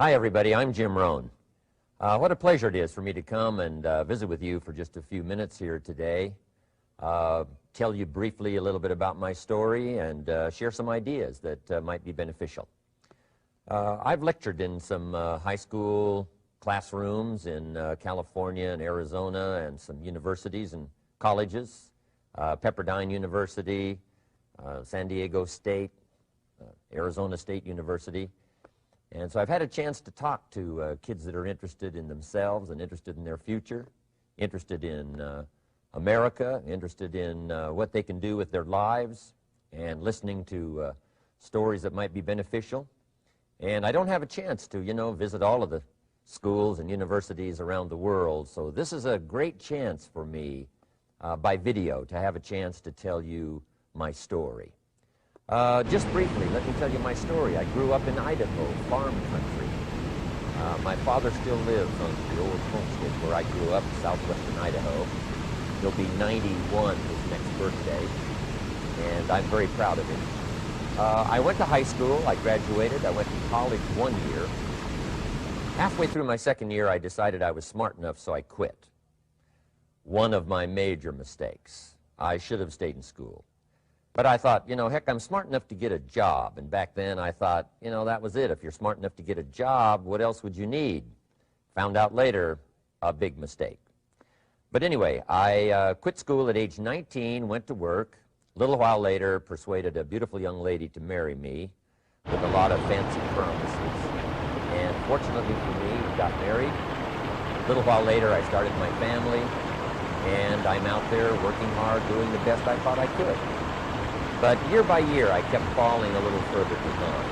Hi everybody, I'm Jim Rohn. What a pleasure it is for me to come and visit with you for just a few minutes here today. Tell you briefly a little bit about my story and share some ideas that might be beneficial. I've lectured in some high school classrooms in California and Arizona and some universities and colleges, Pepperdine University, San Diego State, Arizona State University. And so I've had a chance to talk to kids that are interested in themselves and interested in their future, interested in America, interested in what they can do with their lives, and listening to stories that might be beneficial. And I don't have a chance to, visit all of the schools and universities around the world, so this is a great chance for me by video to have a chance to tell you my story. Just briefly, let me tell you my story. I grew up in Idaho, farm country. My father still lives on the old homestead where I grew up, southwestern Idaho. He'll be 91 his next birthday, and I'm very proud of him. I went to high school. I graduated. I went to college 1 year. Halfway through my second year, I decided I was smart enough, so I quit. One of my major mistakes. I should have stayed in school. But I thought, heck, I'm smart enough to get a job. And back then I thought, that was it. If you're smart enough to get a job, what else would you need? Found out later, a big mistake. But anyway, I quit school at age 19, went to work. A little while later, persuaded a beautiful young lady to marry me with a lot of fancy promises. And fortunately for me, we got married. A little while later, I started my family. And I'm out there working hard, doing the best I thought I could. But year by year, I kept falling a little further behind.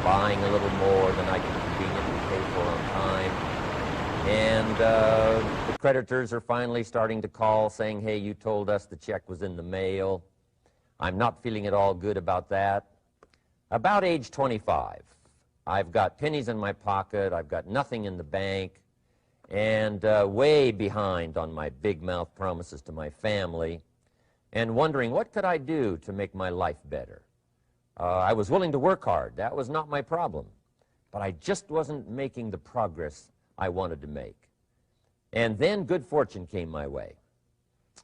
Buying a little more than I could conveniently pay for on time. And the creditors are finally starting to call saying, hey, you told us the check was in the mail. I'm not feeling at all good about that. About age 25, I've got pennies in my pocket, I've got nothing in the bank, and way behind on my big mouth promises to my family, and wondering what could I do to make my life better. I was willing to work hard. That was not my problem. But I just wasn't making the progress I wanted to make. And then good fortune came my way.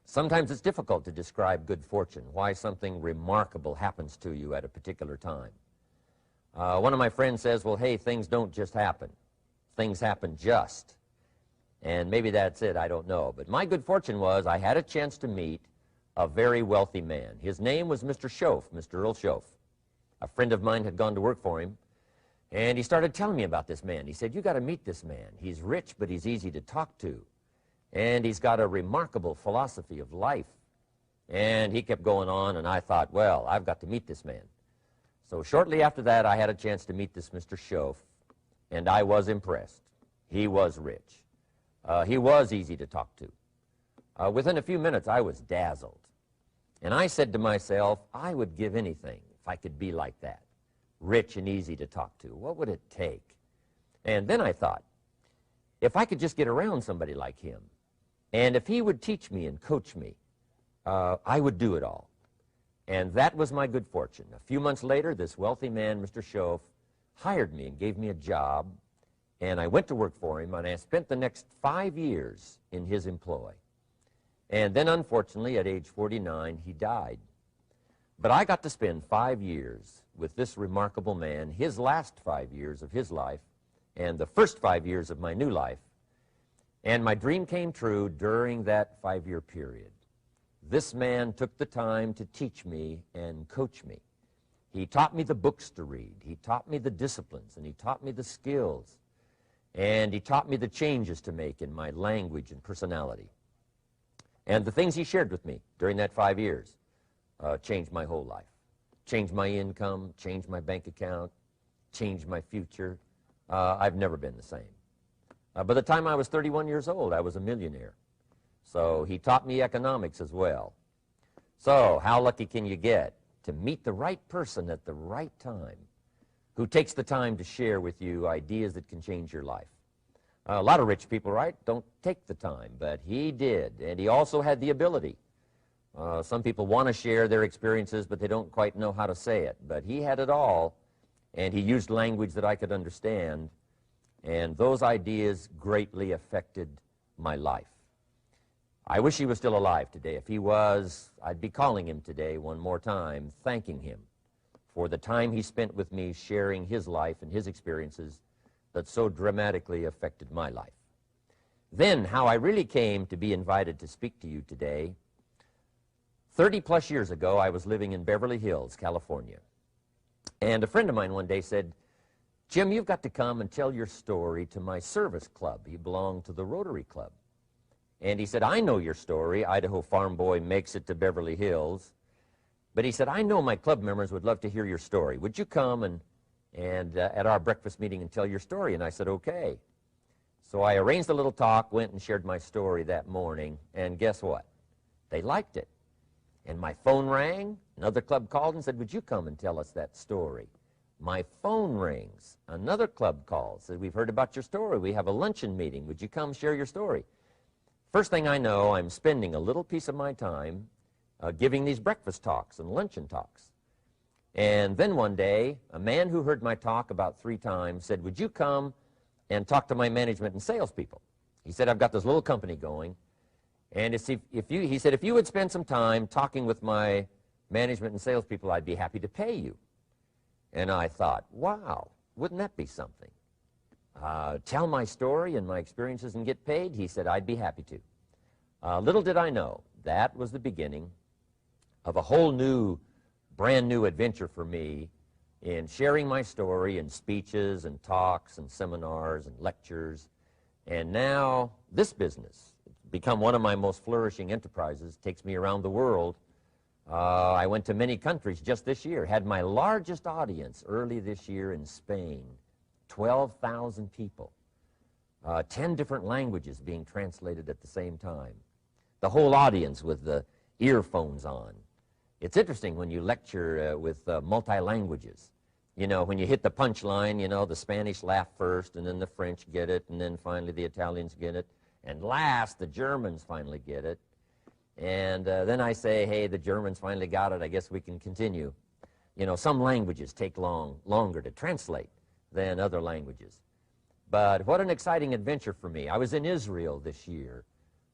Sometimes it's difficult to describe good fortune, why something remarkable happens to you at a particular time. One of my friends says, well, hey, things don't just happen. Things happen just. And maybe that's it, I don't know. But my good fortune was I had a chance to meet a very wealthy man. His name was Mr. Schoaf, Mr. Earl Schoaf. A friend of mine had gone to work for him, and he started telling me about this man. He said, you got to meet this man. He's rich, but he's easy to talk to. And he's got a remarkable philosophy of life. And he kept going on, and I thought, well, I've got to meet this man. So shortly after that, I had a chance to meet this Mr. Schoaf, and I was impressed. He was rich. He was easy to talk to. Within a few minutes, I was dazzled. And I said to myself, I would give anything if I could be like that, rich and easy to talk to. What would it take? And then I thought, if I could just get around somebody like him, and if he would teach me and coach me, I would do it all. And that was my good fortune. A few months later, this wealthy man, Mr. Schoaf, hired me and gave me a job, and I went to work for him, and I spent the next 5 years in his employ. And then, unfortunately, at age 49, he died. But I got to spend 5 years with this remarkable man, his last 5 years of his life, and the first 5 years of my new life. And my dream came true during that 5-year period. This man took the time to teach me and coach me. He taught me the books to read. He taught me the disciplines, and he taught me the skills. And he taught me the changes to make in my language and personality. And the things he shared with me during that 5 years changed my whole life. Changed my income, changed my bank account, changed my future. I've never been the same. By the time I was 31 years old, I was a millionaire. So he taught me economics as well. So how lucky can you get to meet the right person at the right time who takes the time to share with you ideas that can change your life? A lot of rich people, right, don't take the time, but he did, and he also had the ability. Some people want to share their experiences, but they don't quite know how to say it. But he had it all, and he used language that I could understand, and those ideas greatly affected my life. I wish he was still alive today. If he was, I'd be calling him today one more time, thanking him for the time he spent with me sharing his life and his experiences that so dramatically affected my life. Then, how I really came to be invited to speak to you today. 30-plus years ago, I was living in Beverly Hills, California. And a friend of mine one day said, "Jim, you've got to come and tell your story to my service club." He belonged to the Rotary Club. And he said, "I know your story. Idaho farm boy makes it to Beverly Hills." But he said, "I know my club members would love to hear your story. Would you come and at our breakfast meeting and tell your story?" And I said, "Okay." So I arranged a little talk, went and shared my story that morning, and guess what? They liked it. And my phone rang. Another club called and said, "Would you come and tell us that story?" My phone rings. Another club calls, said, "We've heard about your story. We have a luncheon meeting. Would you come share your story?" First thing I know, I'm spending a little piece of my time giving these breakfast talks and luncheon talks. And then one day, a man who heard my talk about 3 times said, "Would you come and talk to my management and salespeople?" He said, "I've got this little company going, and he said, if you would spend some time talking with my management and salespeople, I'd be happy to pay you." And I thought, wow, wouldn't that be something? Tell my story and my experiences and get paid? He said, "I'd be happy to." Little did I know, that was the beginning of a whole new, brand new adventure for me in sharing my story in speeches and talks and seminars and lectures. And now this business, it's become one of my most flourishing enterprises, takes me around the world. I went to many countries just this year, had my largest audience early this year in Spain, 12,000 people, 10 different languages being translated at the same time, the whole audience with the earphones on. It's interesting when you lecture with multi-languages. You know, when you hit the punchline, you know, the Spanish laugh first, and then the French get it, and then finally the Italians get it, and last the Germans finally get it. And then I say, "Hey, the Germans finally got it. I guess we can continue." You know, some languages take longer to translate than other languages. But what an exciting adventure for me. I was in Israel this year.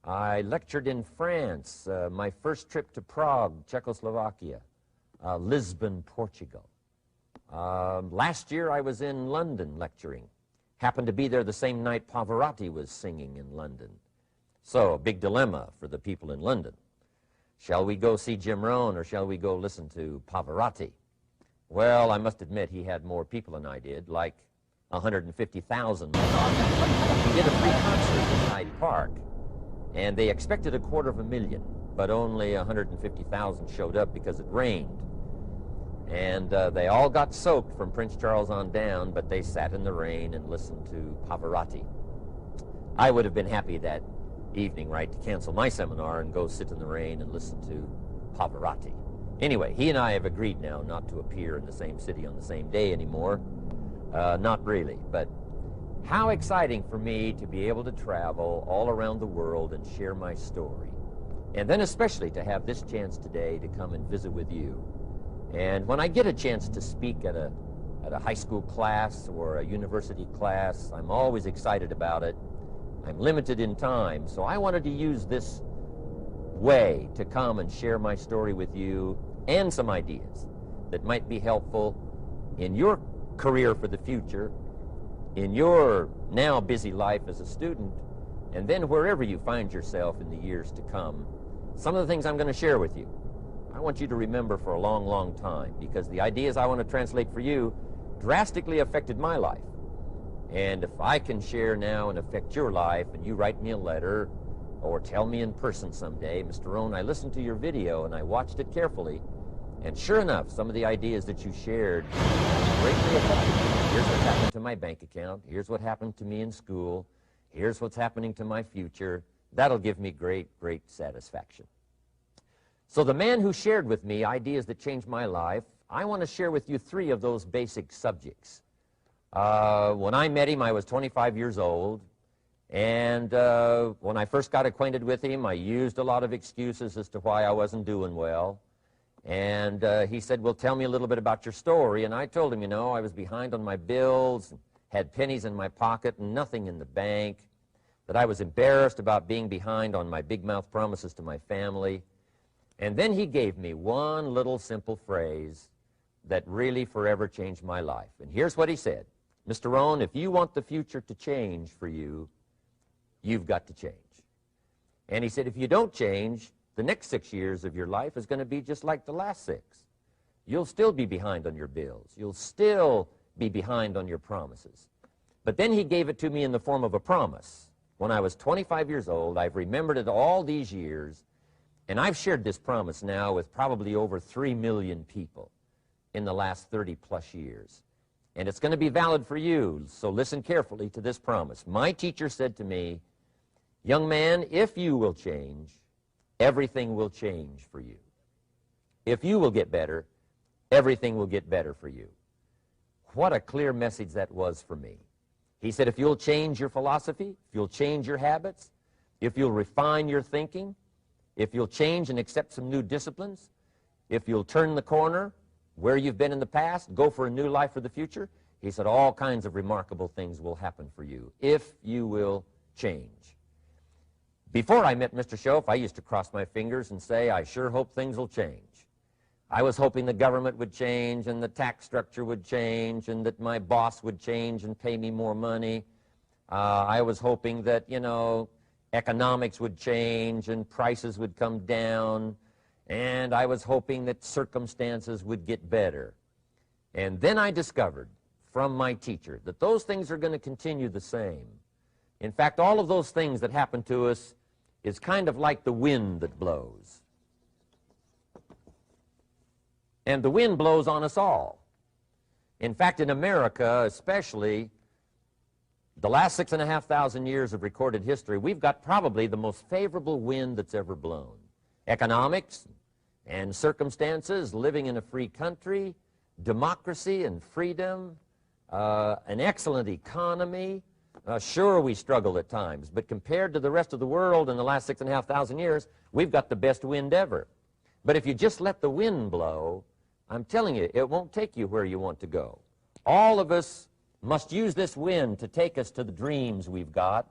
I lectured in France, my first trip to Prague, Czechoslovakia, Lisbon, Portugal. Last year I was in London lecturing. Happened to be there the same night Pavarotti was singing in London. So, a big dilemma for the people in London. Shall we go see Jim Rohn, or shall we go listen to Pavarotti? Well, I must admit he had more people than I did, like 150,000. He did a free concert in Hyde Park, and they expected 250,000, but only 150,000 showed up because it rained. And they all got soaked from Prince Charles on down, but they sat in the rain and listened to Pavarotti. I would have been happy that evening, right, to cancel my seminar and go sit in the rain and listen to Pavarotti. Anyway, he and I have agreed now not to appear in the same city on the same day anymore. Not really, but how exciting for me to be able to travel all around the world and share my story. And then especially to have this chance today to come and visit with you. And when I get a chance to speak at a high school class or a university class, I'm always excited about it. I'm limited in time, so I wanted to use this way to come and share my story with you and some ideas that might be helpful in your career for the future, in your now busy life as a student, and then wherever you find yourself in the years to come. Some of the things I'm going to share with you, I want you to remember for a long, long time, because the ideas I want to translate for you drastically affected my life. And if I can share now and affect your life, and you write me a letter or tell me in person someday, "Mr. Rohn, I listened to your video and I watched it carefully, and sure enough, some of the ideas that you shared greatly affected me. Here's what happened to my bank account. Here's what happened to me in school. Here's what's happening to my future." That'll give me great, great satisfaction. So the man who shared with me ideas that changed my life, I want to share with you 3 of those basic subjects. When I met him, I was 25 years old, and when I first got acquainted with him, I used a lot of excuses as to why I wasn't doing well. And he said, well, tell me a little bit about your story. And I told him, you know, I was behind on my bills, had pennies in my pocket and nothing in the bank, that I was embarrassed about being behind on my big mouth promises to my family. And then he gave me one little simple phrase that really forever changed my life. And here's what he said: Mr. Rohn, if you want the future to change for you, you've got to change. And he said, if you don't change, the next 6 years of your life is going to be just like the last 6. You'll still be behind on your bills. You'll still be behind on your promises. But then he gave it to me in the form of a promise. When I was 25 years old, I've remembered it all these years, and I've shared this promise now with probably over 3 million people in the last 30-plus years. And it's going to be valid for you, so listen carefully to this promise. My teacher said to me, young man, if you will change, everything will change for you. If you will get better, everything will get better for you. What a clear message that was for me. He said, if you'll change your philosophy, if you'll change your habits, if you'll refine your thinking, if you'll change and accept some new disciplines, if you'll turn the corner where you've been in the past, go for a new life for the future, he said all kinds of remarkable things will happen for you if you will change. Before I met Mr. Schoaf, I used to cross my fingers and say, I sure hope things will change. I was hoping the government would change and the tax structure would change and that my boss would change and pay me more money. I was hoping that, you know, economics would change and prices would come down. And I was hoping that circumstances would get better. And then I discovered from my teacher that those things are going to continue the same. In fact, all of those things that happen to us is kind of like the wind that blows. And the wind blows on us all. In fact, in America especially, the last 6,500 years of recorded history, we've got probably the most favorable wind that's ever blown. Economics and circumstances, living in a free country, democracy and freedom, an excellent economy. Sure, we struggle at times, but compared to the rest of the world in the last 6,500 years, we've got the best wind ever. But if you just let the wind blow, I'm telling you, it won't take you where you want to go. All of us must use this wind to take us to the dreams we've got,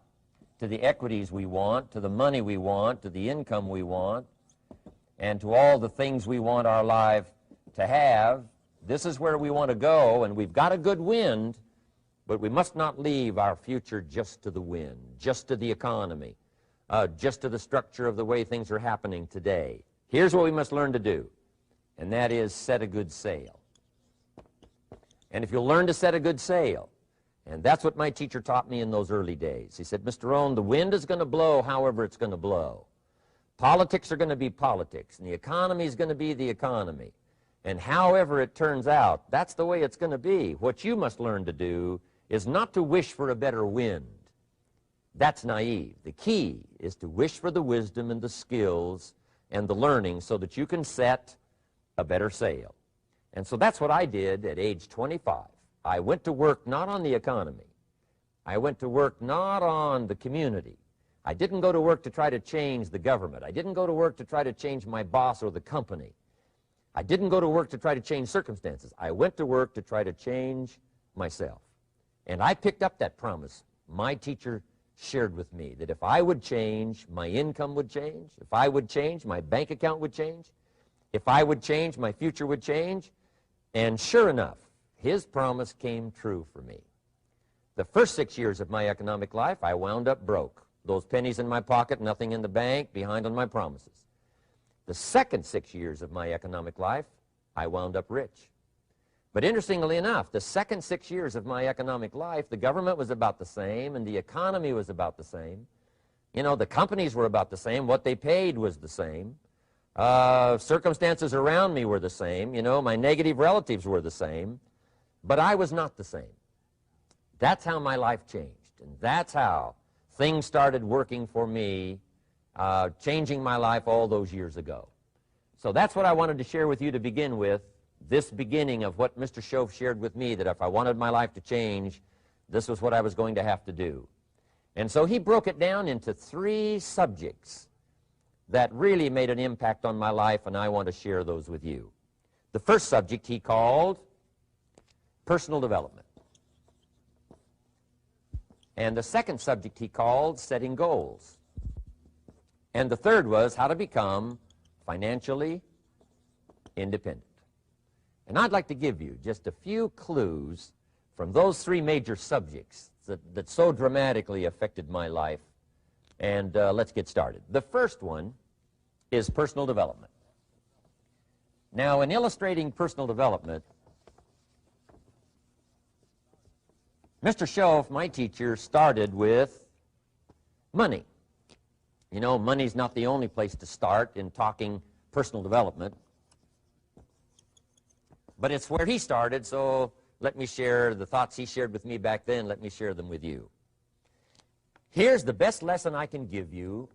to the equities we want, to the money we want, to the income we want, and to all the things we want our life to have. This is where we want to go, and we've got a good wind, but we must not leave our future just to the wind, just to the economy, just to the structure of the way things are happening today. Here's what we must learn to do, and that is set a good sail. And if you'll learn to set a good sail, and that's what my teacher taught me in those early days. He said, Mr. Rohn, the wind is going to blow however it's going to blow. Politics are going to be politics, and the economy is going to be the economy. And however it turns out, that's the way it's going to be. What you must learn to do is not to wish for a better wind. That's naive. The key is to wish for the wisdom and the skills and the learning so that you can set a better sail. And so that's what I did at age 25. I went to work not on the economy. I went to work not on the community. I didn't go to work to try to change the government. I didn't go to work to try to change my boss or the company. I didn't go to work to try to change circumstances. I went to work to try to change myself. And I picked up that promise my teacher shared with me, that if I would change, my income would change. If I would change, my bank account would change. If I would change, my future would change. And sure enough, his promise came true for me. The first 6 years of my economic life, I wound up broke. Those pennies in my pocket, nothing in the bank, behind on my promises. The second 6 years of my economic life, I wound up rich. But interestingly enough, the second 6 years of my economic life, the government was about the same and the economy was about the same. You know, the companies were about the same. What they paid was the same. Circumstances around me were the same. You know, my negative relatives were the same. But I was not the same. That's how my life changed. And that's how things started working for me, changing my life all those years ago. So that's what I wanted to share with you to begin with, this beginning of what Mr. Schoaf shared with me, that if I wanted my life to change, this was what I was going to have to do. And so he broke it down into 3 subjects that really made an impact on my life, and I want to share those with you. The first subject he called personal development. And the second subject he called setting goals. And the third was how to become financially independent. And I'd like to give you just a few clues from those three major subjects that so dramatically affected my life. And let's get started. The first one is personal development. Now, in illustrating personal development, Mr. Schoaf, my teacher, started with money. You know, money's not the only place to start in talking personal development, but it's where he started, so let me share the thoughts he shared with me back then. Let me share them with you. Here's the best lesson I can give you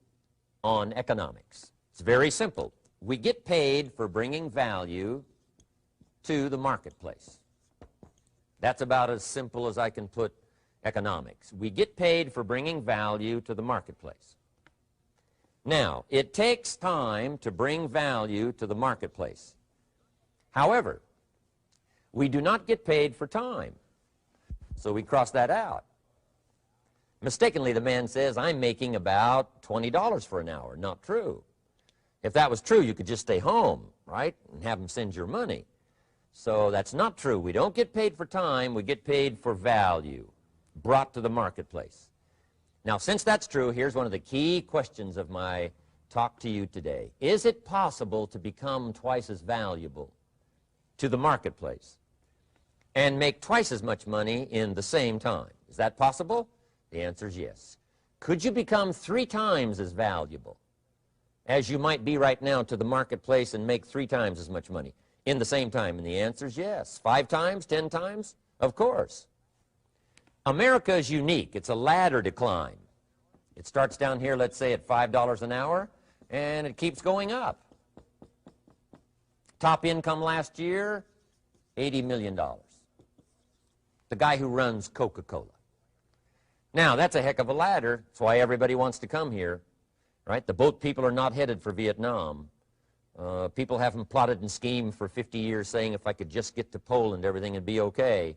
on economics. It's very simple. We get paid for bringing value to the marketplace. That's about as simple as I can put economics. We get paid for bringing value to the marketplace. Now, it takes time to bring value to the marketplace. However, we do not get paid for time, so we cross that out. Mistakenly, the man says, I'm making about $20 for an hour. Not true. If that was true, you could just stay home, right, and have them send your money. So that's not true. We don't get paid for time. We get paid for value brought to the marketplace. Now, since that's true, here's one of the key questions of my talk to you today. Is it possible to become twice as valuable to the marketplace and make twice as much money in the same time? Is that possible? The answer is yes. Could you become 3 times as valuable as you might be right now to the marketplace and make 3 times as much money in the same time? And the answer is yes. 5 times, 10 times? Of course. America is unique. It's a ladder to climb. It starts down here, let's say, at $5 an hour, and it keeps going up. Top income last year, $80 million. The guy who runs Coca-Cola. Now, that's a heck of a ladder. That's why everybody wants to come here, right? The boat people are not headed for Vietnam. People haven't plotted and schemed for 50 years saying if I could just get to Poland, everything would be okay.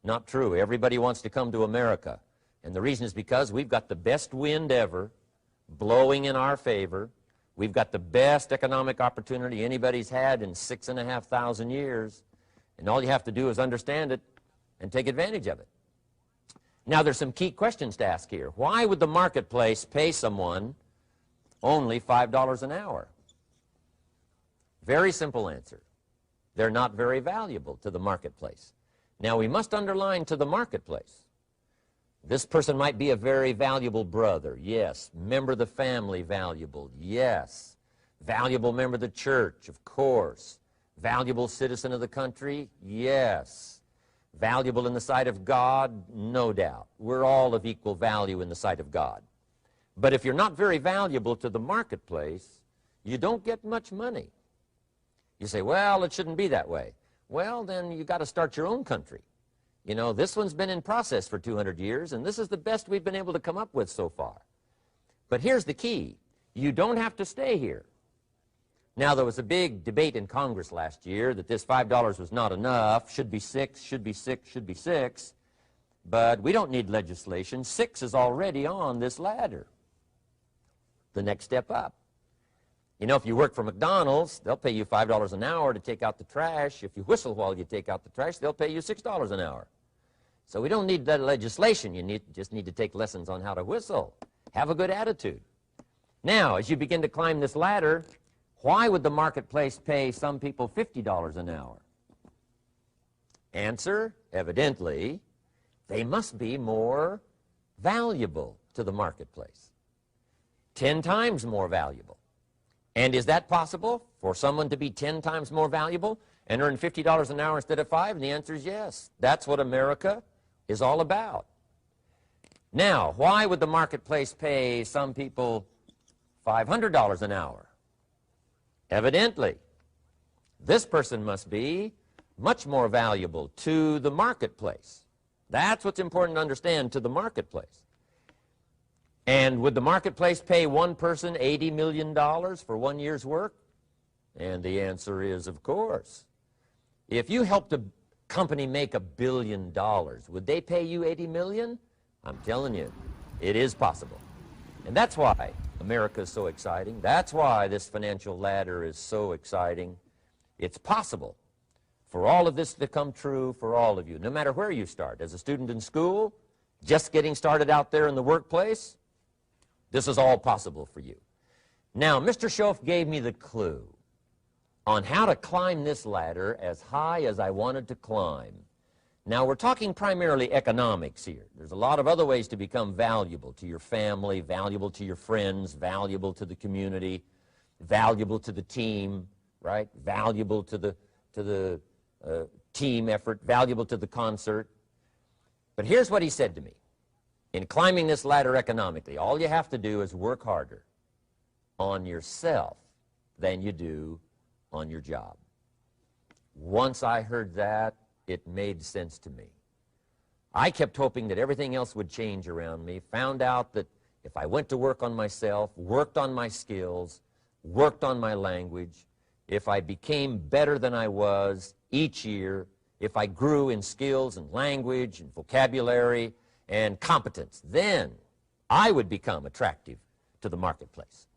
Not true. Everybody wants to come to America. And the reason is because we've got the best wind ever blowing in our favor. We've got the best economic opportunity anybody's had in 6,500 years. And all you have to do is understand it and take advantage of it. Now, there's some key questions to ask here. Why would the marketplace pay someone only $5 an hour? Very simple answer. They're not very valuable to the marketplace. Now, we must underline to the marketplace. This person might be a very valuable brother. Yes. Member of the family, valuable. Yes. Valuable member of the church, of course. Valuable citizen of the country? Yes. Valuable in the sight of God? No doubt. We're all of equal value in the sight of God. But if you're not very valuable to the marketplace, you don't get much money. You say, well, it shouldn't be that way. Well, then you got to start your own country. You know, this one's been in process for 200 years, and this is the best we've been able to come up with so far. But here's the key. You don't have to stay here. Now, there was a big debate in Congress last year that this $5 was not enough, should be 6, should be 6, should be 6. But we don't need legislation. 6 is already on this ladder. The next step up. You know, if you work for McDonald's, they'll pay you $5 an hour to take out the trash. If you whistle while you take out the trash, they'll pay you $6 an hour. So we don't need that legislation. You just need to take lessons on how to whistle. Have a good attitude. Now, as you begin to climb this ladder, why would the marketplace pay some people $50 an hour? Answer, evidently, they must be more valuable to the marketplace. 10 times more valuable. And is that possible for someone to be 10 times more valuable and earn $50 an hour instead of 5? And the answer is yes. That's what America is all about. Now, why would the marketplace pay some people $500 an hour? Evidently, this person must be much more valuable to the marketplace. That's what's important to understand, to the marketplace. And would the marketplace pay one person $80 million for 1 year's work? And the answer is, of course. If you helped a company make $1 billion, would they pay you $80 million? I'm telling you, it is possible. And that's why America is so exciting. That's why this financial ladder is so exciting. It's possible for all of this to come true for all of you, no matter where you start. As a student in school, just getting started out there in the workplace, this is all possible for you. Now, Mr. Schoaf gave me the clue on how to climb this ladder as high as I wanted to climb. Now, we're talking primarily economics here. There's a lot of other ways to become valuable to your family, valuable to your friends, valuable to the community, valuable to the team, right? Valuable to the team effort, valuable to the concert. But here's what he said to me. In climbing this ladder economically, all you have to do is work harder on yourself than you do on your job. Once I heard that, it made sense to me. I kept hoping that everything else would change around me, found out that if I went to work on myself, worked on my skills, worked on my language, if I became better than I was each year, if I grew in skills and language and vocabulary and competence, then I would become attractive to the marketplace.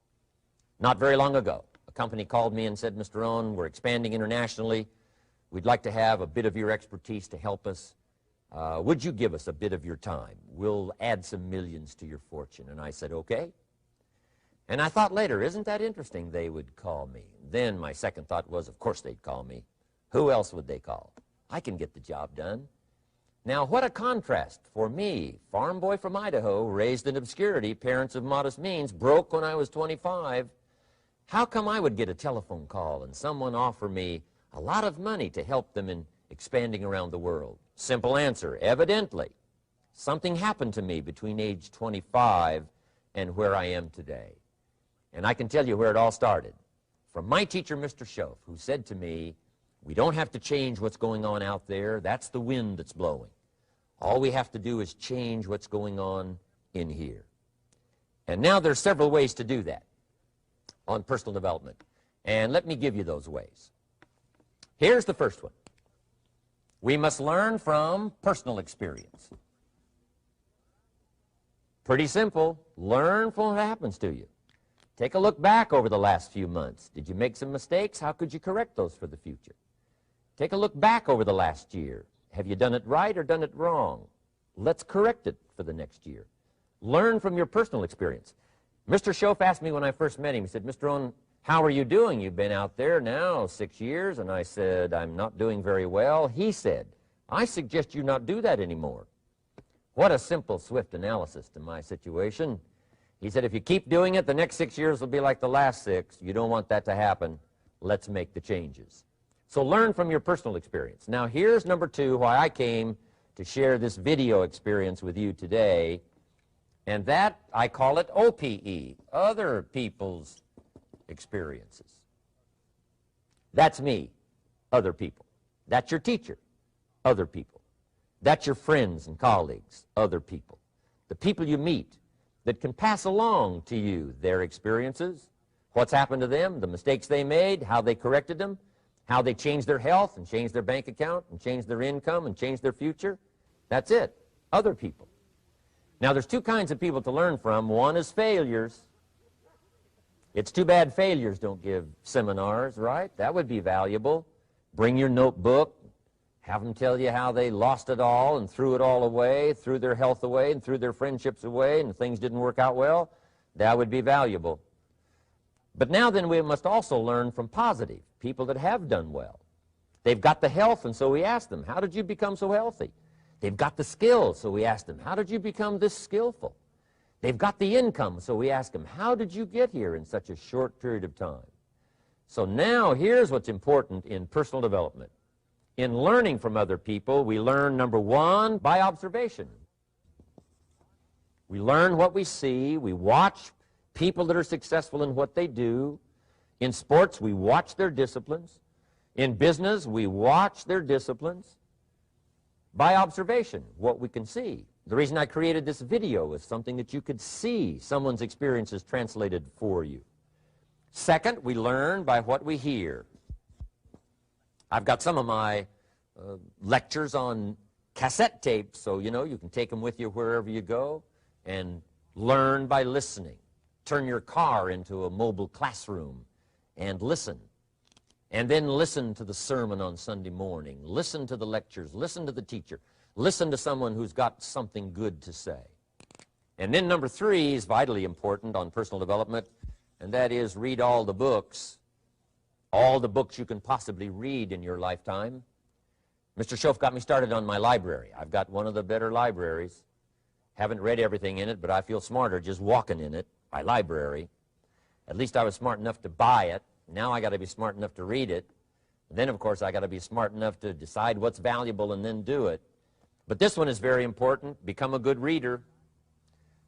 Not very long ago, a company called me and said, Mr. Rohn, we're expanding internationally. We'd like to have a bit of your expertise to help us. Would you give us a bit of your time? We'll add some millions to your fortune. And I said, okay. And I thought later, isn't that interesting? They would call me. Then my second thought was, of course they'd call me. Who else would they call? I can get the job done. Now, what a contrast for me, farm boy from Idaho, raised in obscurity, parents of modest means, broke when I was 25. How come I would get a telephone call and someone offer me a lot of money to help them in expanding around the world? Simple answer, evidently. Something happened to me between age 25 and where I am today. And I can tell you where it all started. From my teacher, Mr. Schoaf, who said to me, we don't have to change what's going on out there. That's the wind that's blowing. All we have to do is change what's going on in here. And now there's several ways to do that on personal development. And let me give you those ways. Here's the first one. We must learn from personal experience. Pretty simple. Learn from what happens to you. Take a look back over the last few months. Did you make some mistakes? How could you correct those for the future? Take a look back over the last year. Have you done it right or done it wrong? Let's correct it for the next year. Learn from your personal experience. Mr. Schoaf asked me when I first met him, he said, Mr. Rohn, how are you doing? You've been out there now 6 years. And I said, I'm not doing very well. He said, I suggest you not do that anymore. What a simple, swift analysis to my situation. He said, if you keep doing it, the next 6 years will be like the last 6. You don't want that to happen. Let's make the changes. So learn from your personal experience. Now here's number 2, why I came to share this video experience with you today. And that, I call it OPE, other people's experiences. That's me, other people. That's your teacher, other people. That's your friends and colleagues, other people. The people you meet that can pass along to you their experiences, what's happened to them, the mistakes they made, how they corrected them, how they changed their health and changed their bank account and changed their income and changed their future. That's it, other people. Now, there's 2 kinds of people to learn from. One is failures. It's too bad failures don't give seminars, right? That would be valuable. Bring your notebook, have them tell you how they lost it all and threw it all away, threw their health away and threw their friendships away and things didn't work out well. That would be valuable. But now then we must also learn from positive, people that have done well. They've got the health, and so we ask them, how did you become so healthy? They've got the skills, so we ask them, how did you become this skillful? They've got the income, so we ask them, how did you get here in such a short period of time? So now here's what's important in personal development. In learning from other people, we learn, number 1, by observation. We learn what we see. We watch people that are successful in what they do. In sports, we watch their disciplines. In business, we watch their disciplines. By observation, what we can see. The reason I created this video was something that you could see someone's experiences translated for you. Second, we learn by what we hear. I've got some of my lectures on cassette tapes, so you know you can take them with you wherever you go and learn by listening. Turn your car into a mobile classroom and listen. And then listen to the sermon on Sunday morning. Listen to the lectures. Listen to the teacher. Listen to someone who's got something good to say. And then number 3 is vitally important on personal development, and that is read all the books you can possibly read in your lifetime. Mr. Schoaf got me started on my library. I've got one of the better libraries. Haven't read everything in it, but I feel smarter just walking in it. My library. At least I was smart enough to buy it. Now I got to be smart enough to read it. And then, of course, I got to be smart enough to decide what's valuable and then do it. But this one is very important. Become a good reader.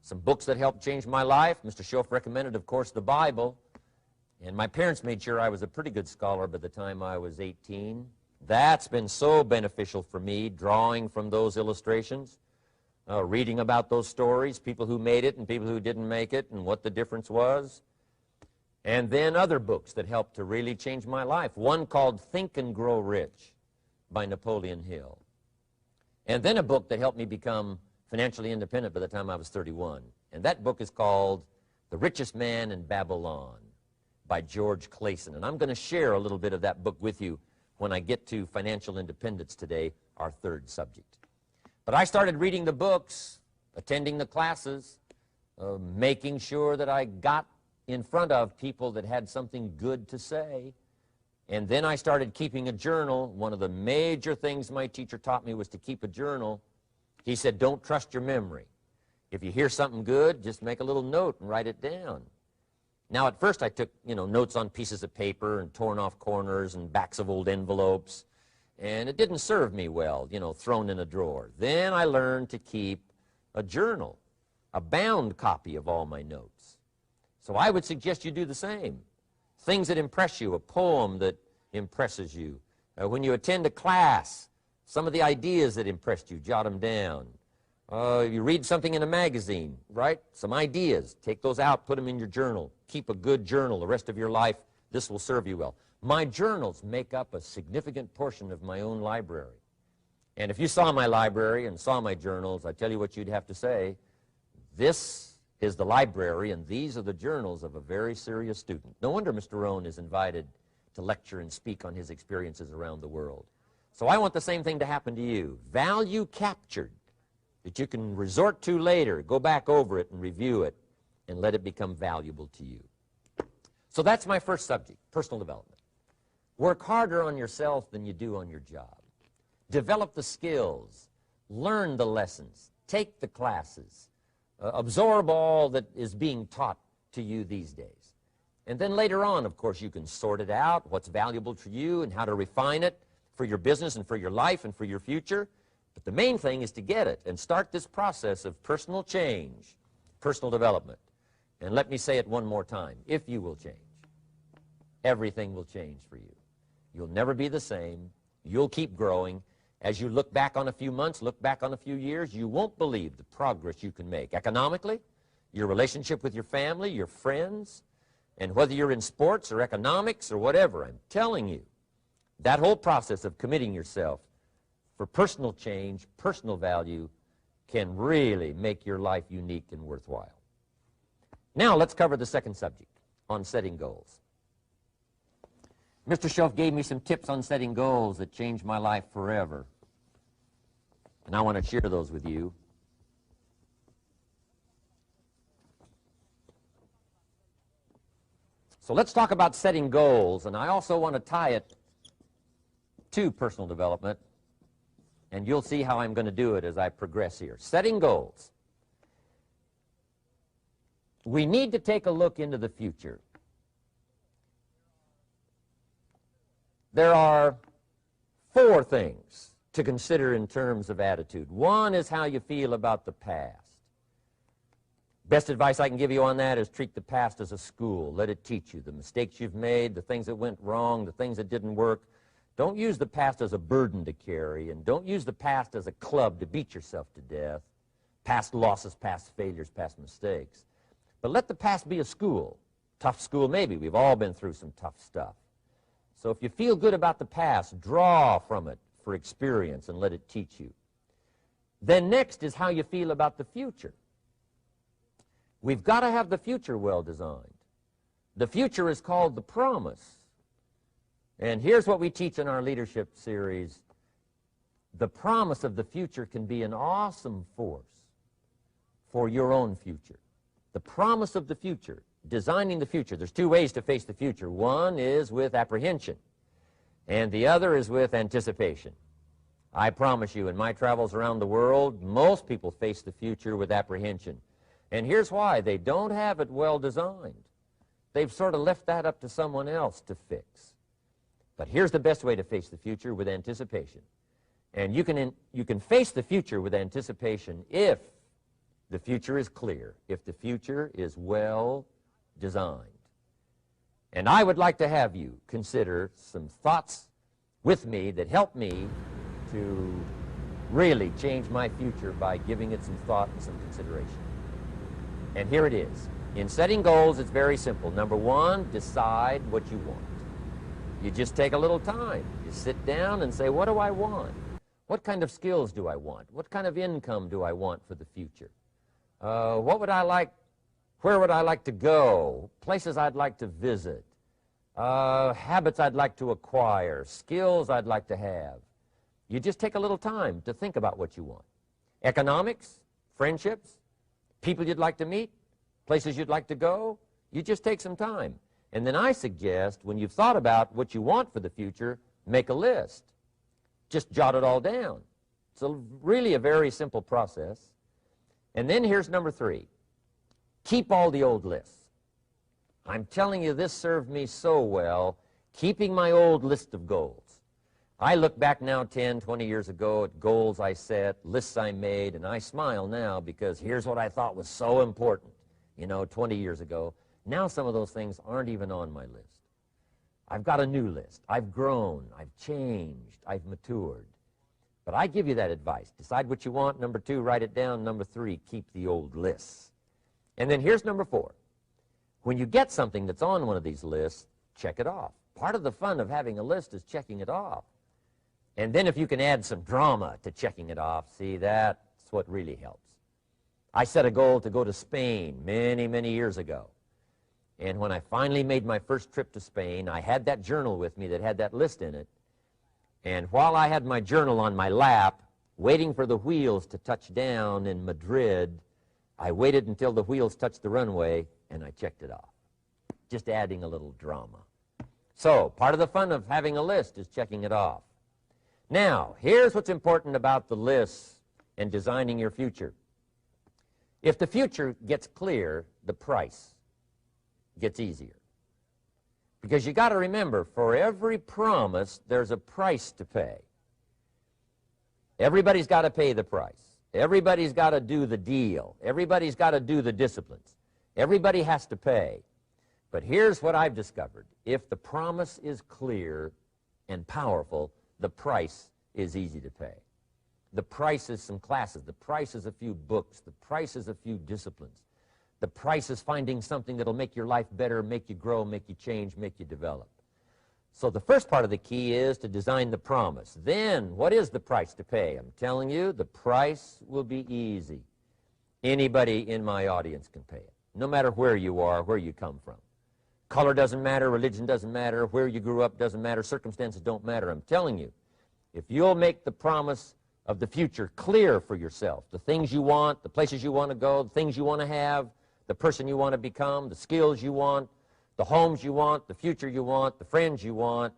Some books that helped change my life. Mr. Schoaf recommended, of course, the Bible. And my parents made sure I was a pretty good scholar by the time I was 18. That's been so beneficial for me, drawing from those illustrations, reading about those stories, people who made it and people who didn't make it, and what the difference was. And then other books that helped to really change my life. One called Think and Grow Rich by Napoleon Hill. And then a book that helped me become financially independent by the time I was 31. And that book is called The Richest Man in Babylon by George Clayson. And I'm going to share a little bit of that book with you when I get to financial independence today, our 3rd subject. But I started reading the books, attending the classes, making sure that I got in front of people that had something good to say. And then I started keeping a journal. One of the major things my teacher taught me was to keep a journal. He said, don't trust your memory. If you hear something good, just make a little note and write it down. Now, at first I took, notes on pieces of paper and torn off corners and backs of old envelopes. And it didn't serve me well, thrown in a drawer. Then I learned to keep a journal, a bound copy of all my notes. So I would suggest you do the same. Things that impress you, a poem that impresses you. When you attend a class, some of the ideas that impressed you, jot them down. You read something in a magazine, right? Some ideas. Take those out, put them in your journal. Keep a good journal the rest of your life. This will serve you well. My journals make up a significant portion of my own library. And if you saw my library and saw my journals, I tell you what you'd have to say. This is the library, and these are the journals of a very serious student. No wonder Mr. Rohn is invited to lecture and speak on his experiences around the world. So I want the same thing to happen to you. Value captured that you can resort to later, go back over it and review it, and let it become valuable to you. So that's my first subject, personal development. Work harder on yourself than you do on your job. Develop the skills. Learn the lessons. Take the classes. Absorb all that is being taught to you these days. And then later on, of course, you can sort it out, what's valuable to you and how to refine it for your business and for your life and for your future. But the main thing is to get it and start this process of personal change, personal development. And let me say it one more time. If you will change, everything will change for you. You'll never be the same. You'll keep growing. As you look back on a few months, look back on a few years, you won't believe the progress you can make. Economically, your relationship with your family, your friends, and whether you're in sports or economics or whatever, I'm telling you, that whole process of committing yourself for personal change, personal value, can really make your life unique and worthwhile. Now let's cover the second subject, on setting goals. Mr. Schoaf gave me some tips on setting goals that changed my life forever. And I want to share those with you. So let's talk about setting goals, and I also want to tie it to personal development, and you'll see how I'm going to do it as I progress here. Setting goals. We need to take a look into the future. There are 4 things to consider in terms of attitude. One is how you feel about the past. Best advice I can give you on that is treat the past as a school. Let it teach you the mistakes you've made, the things that went wrong, the things that didn't work. Don't use the past as a burden to carry, and don't use the past as a club to beat yourself to death. past losses, past failures, past mistakes. But let the past be a school. Tough school maybe. We've all been through some tough stuff. So if you feel good about the past, draw from it for experience and let it teach you. Then next is how you feel about the future. We've got to have the future well designed. The future is called the promise. And here's what we teach in our leadership series. The promise of the future can be an awesome force for your own future. The promise of the future, designing the future. There's two ways to face the future. One is with apprehension, and the other is with anticipation. I promise you, in my travels around the world, most people face the future with apprehension. And here's why. They don't have it well designed. They've sort of left that up to someone else to fix. But here's the best way to face the future, with anticipation. And you can face the future with anticipation if the future is clear, if the future is well designed. And I would like to have you consider some thoughts with me that help me to really change my future by giving it some thought and some consideration. And here it is. In setting goals, it's very simple. Number one, decide what you want. You just take a little time. You sit down and say, what do I want? What kind of skills do I want? What kind of income do I want for the future? What would I like? Where would I like to go? Places I'd like to visit. Habits I'd like to acquire. Skills I'd like to have. You just take a little time to think about what you want. Economics, friendships, people you'd like to meet, places you'd like to go. You just take some time. And then I suggest, when you've thought about what you want for the future, make a list. Just jot it all down. It's really a very simple process. And then here's number three. Keep all the old lists. I'm telling you, this served me so well, keeping my old list of goals. I look back now 10, 20 years ago at goals I set, lists I made, and I smile now because here's what I thought was so important, 20 years ago. Now some of those things aren't even on my list. I've got a new list. I've grown. I've changed. I've matured. But I give you that advice. Decide what you want. Number two, write it down. Number three, keep the old lists. And then here's number four. When you get something that's on one of these lists, check it off. Part of the fun of having a list is checking it off. And then if you can add some drama to checking it off, see, that's what really helps. I set a goal to go to Spain many, many years ago. And when I finally made my first trip to Spain, I had that journal with me that had that list in it. And while I had my journal on my lap, waiting for the wheels to touch down in Madrid, I waited until the wheels touched the runway, and I checked it off. Just adding a little drama. So, part of the fun of having a list is checking it off. Now, here's what's important about the lists and designing your future. If the future gets clear, the price gets easier. Because you got to remember, for every promise, there's a price to pay. Everybody's got to pay the price. Everybody's got to do the deal. Everybody's got to do the disciplines. Everybody has to pay. But here's what I've discovered. If the promise is clear and powerful, the price is easy to pay. The price is some classes. The price is a few books. The price is a few disciplines. The price is finding something that'll make your life better, make you grow, make you change, make you develop. So the first part of the key is to design the promise. Then, what is the price to pay? I'm telling you, the price will be easy. Anybody in my audience can pay it, no matter where you are, where you come from. Color doesn't matter, religion doesn't matter, where you grew up doesn't matter, circumstances don't matter. I'm telling you, if you'll make the promise of the future clear for yourself, the things you want, the places you want to go, the things you want to have, the person you want to become, the skills you want, the homes you want, the future you want, the friends you want,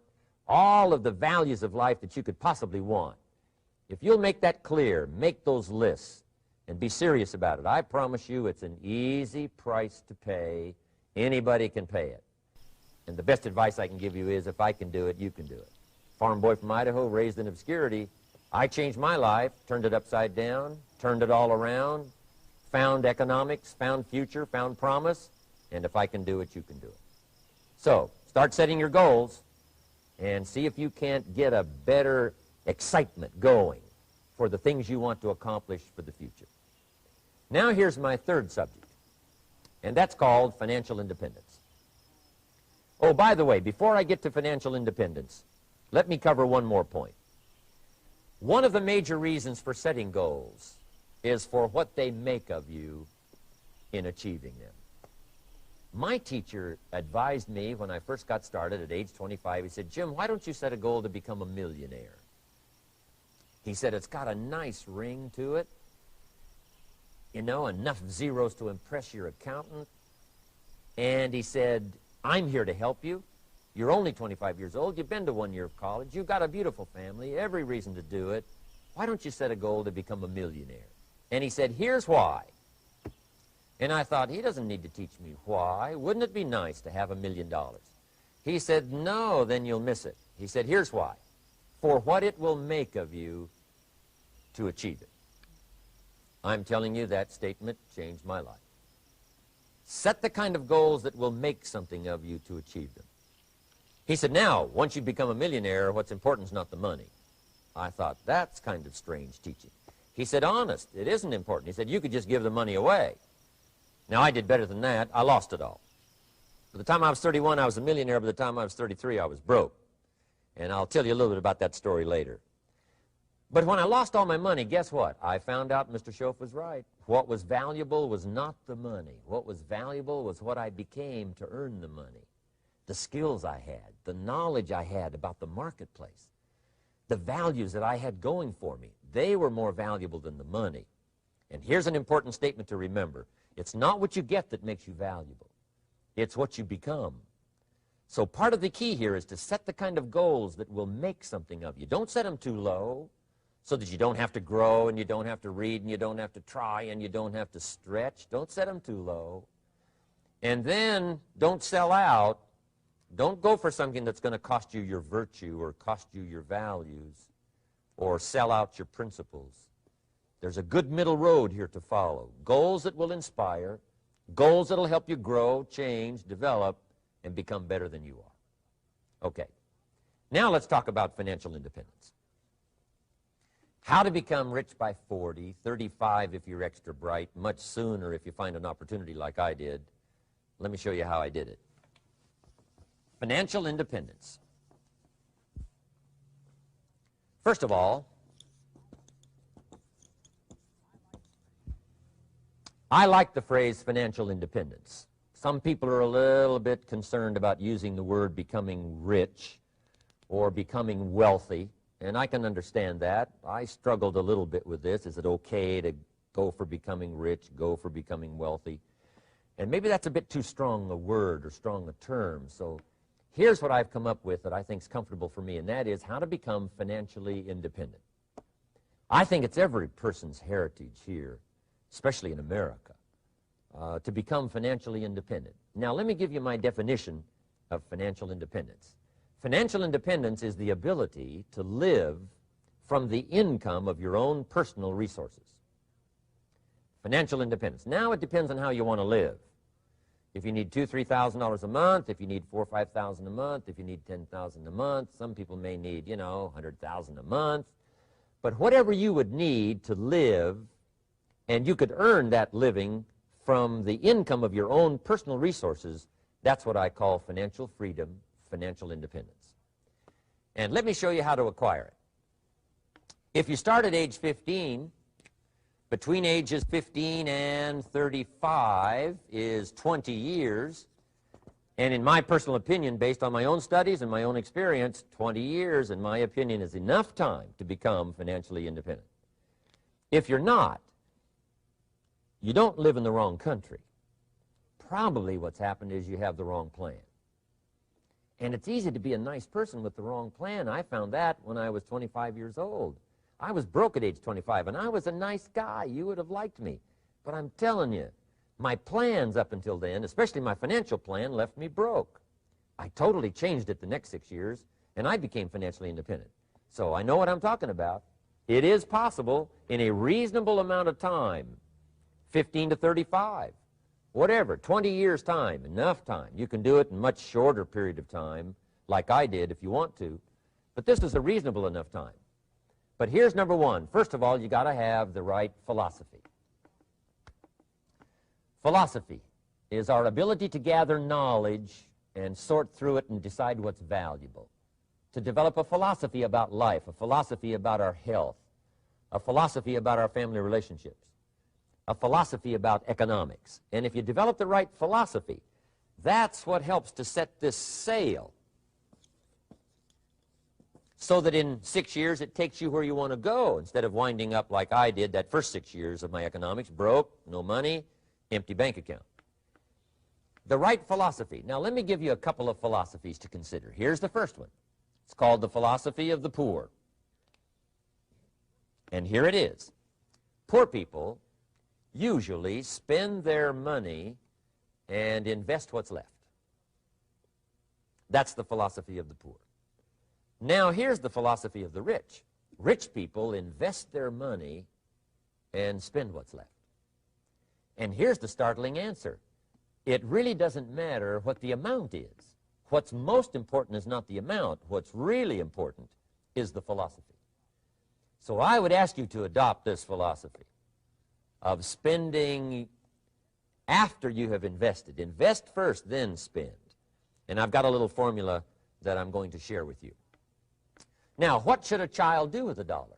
all of the values of life that you could possibly want. If you'll make that clear, make those lists, and be serious about it, I promise you it's an easy price to pay. Anybody can pay it. And the best advice I can give you is, if I can do it, you can do it. Farm boy from Idaho, raised in obscurity, I changed my life, turned it upside down, turned it all around, found economics, found future, found promise, and if I can do it, you can do it. So, start setting your goals and see if you can't get a better excitement going for the things you want to accomplish for the future. Now here's my third subject, and that's called financial independence. Oh, by the way, before I get to financial independence, let me cover one more point. One of the major reasons for setting goals is for what they make of you in achieving them. My teacher advised me when I first got started at age 25, he said, Jim, why don't you set a goal to become a millionaire? He said, it's got a nice ring to it, you know, enough zeros to impress your accountant. And he said, I'm here to help you. You're only 25 years old. You've been to 1 year of college. You've got a beautiful family, every reason to do it. Why don't you set a goal to become a millionaire? And he said, here's why. And I thought, he doesn't need to teach me why. Wouldn't it be nice to have $1 million? He said, no, then you'll miss it. He said, here's why. For what it will make of you to achieve it. I'm telling you, that statement changed my life. Set the kind of goals that will make something of you to achieve them. He said, now, once you become a millionaire, what's important is not the money. I thought, that's kind of strange teaching. He said, honest, it isn't important. He said, you could just give the money away. Now, I did better than that. I lost it all. By the time I was 31, I was a millionaire. By the time I was 33, I was broke. And I'll tell you a little bit about that story later. But when I lost all my money, guess what? I found out Mr. Schoaf was right. What was valuable was not the money. What was valuable was what I became to earn the money. The skills I had, the knowledge I had about the marketplace, the values that I had going for me. They were more valuable than the money. And here's an important statement to remember. It's not what you get that makes you valuable. It's what you become. So part of the key here is to set the kind of goals that will make something of you. Don't set them too low so that you don't have to grow and you don't have to read and you don't have to try and you don't have to stretch. Don't set them too low. And then don't sell out. Don't go for something that's going to cost you your virtue or cost you your values or sell out your principles. There's a good middle road here to follow. Goals that will inspire, goals that will help you grow, change, develop, and become better than you are. Okay. Now let's talk about financial independence. How to become rich by 40, 35 if you're extra bright, much sooner if you find an opportunity like I did. Let me show you how I did it. Financial independence. First of all, I like the phrase financial independence. Some people are a little bit concerned about using the word becoming rich or becoming wealthy, and I can understand that. I struggled a little bit with this. Is it okay to go for becoming rich, go for becoming wealthy? And maybe that's a bit too strong a word or strong a term. So here's what I've come up with that I think is comfortable for me, and that is how to become financially independent. I think it's every person's heritage here, especially in America, to become financially independent. Now, let me give you my definition of financial independence. Financial independence is the ability to live from the income of your own personal resources. Financial independence. Now, it depends on how you want to live. If you need $2,000, $3,000 a month, if you need $4,000 or $5,000 a month, if you need $10,000 a month, some people may need, you know, $100,000 a month. But whatever you would need to live, and you could earn that living from the income of your own personal resources, that's what I call financial freedom, financial independence. And let me show you how to acquire it. If you start at age 15, between ages 15 and 35 is 20 years. And in my personal opinion, based on my own studies and my own experience, 20 years, in my opinion, is enough time to become financially independent. If you're not, you don't live in the wrong country. Probably what's happened is you have the wrong plan. And it's easy to be a nice person with the wrong plan. I found that when I was 25 years old. I was broke at age 25, and I was a nice guy. You would have liked me. But I'm telling you, my plans up until then, especially my financial plan, left me broke. I totally changed it the next 6 years, and I became financially independent. So I know what I'm talking about. It is possible in a reasonable amount of time, 15 to 35, whatever, 20 years' time, enough time. You can do it in a much shorter period of time, like I did if you want to. But this is a reasonable enough time. But here's number one. First of all, you got to have the right philosophy. Philosophy is our ability to gather knowledge and sort through it and decide what's valuable. To develop a philosophy about life, a philosophy about our health, a philosophy about our family relationships, a philosophy about economics. And if you develop the right philosophy, that's what helps to set this sail so that in 6 years it takes you where you want to go instead of winding up like I did that first 6 years of my economics, broke, no money, empty bank account. The right philosophy. Now let me give you a couple of philosophies to consider. Here's the first one. It's called the philosophy of the poor. And here it is. Poor people usually spend their money and invest what's left. That's the philosophy of the poor. Now here's the philosophy of the rich. Rich people invest their money and spend what's left. And here's the startling answer. It really doesn't matter what the amount is. What's most important is not the amount. What's really important is the philosophy. So I would ask you to adopt this philosophy of spending after you have invested. Invest first, then spend. And I've got a little formula that I'm going to share with you. Now, what should a child do with a dollar?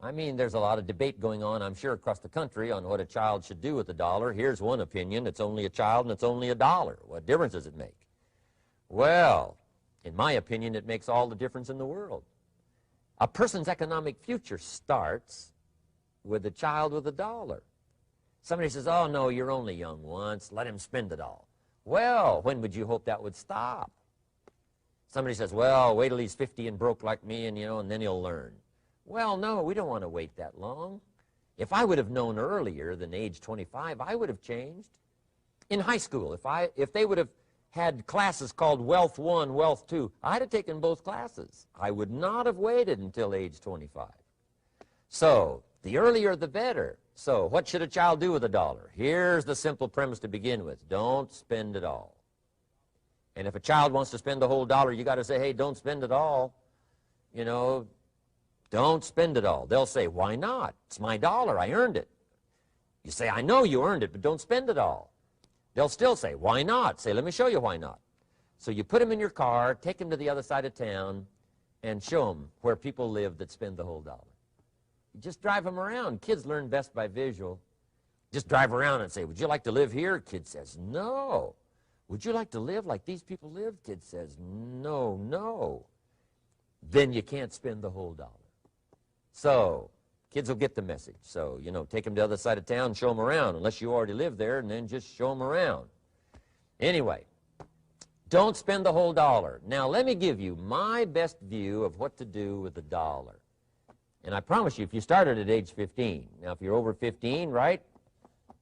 I mean, there's a lot of debate going on, I'm sure, across the country on what a child should do with a dollar. Here's one opinion. It's only a child and it's only a dollar. What difference does it make? Well, in my opinion, it makes all the difference in the world. A person's economic future starts with a child with a dollar. Somebody says, oh, no, you're only young once. Let him spend it all. Well, when would you hope that would stop? Somebody says, well, wait till he's 50 and broke like me and, and then he'll learn. Well, no, we don't want to wait that long. If I would have known earlier than age 25, I would have changed. In high school, if they would have had classes called Wealth 1, Wealth 2, I'd have taken both classes. I would not have waited until age 25. So, the earlier the better. So, what should a child do with a dollar? Here's the simple premise to begin with. Don't spend it all. And if a child wants to spend the whole dollar, you got to say, hey, don't spend it all. Don't spend it all. They'll say, why not? It's my dollar. I earned it. You say, I know you earned it, but don't spend it all. They'll still say, why not? Say, let me show you why not. So you put them in your car, take them to the other side of town, and show them where people live that spend the whole dollar. You just drive them around. Kids learn best by visual. Just drive around and say, would you like to live here? Kid says, no. Would you like to live like these people live? Kid says, no, no. Then you can't spend the whole dollar. So, kids will get the message. So, take them to the other side of town, show them around, unless you already live there, and then just show them around. Anyway, don't spend the whole dollar. Now, let me give you my best view of what to do with the dollar. And I promise you, if you started at age 15, now if you're over 15, right,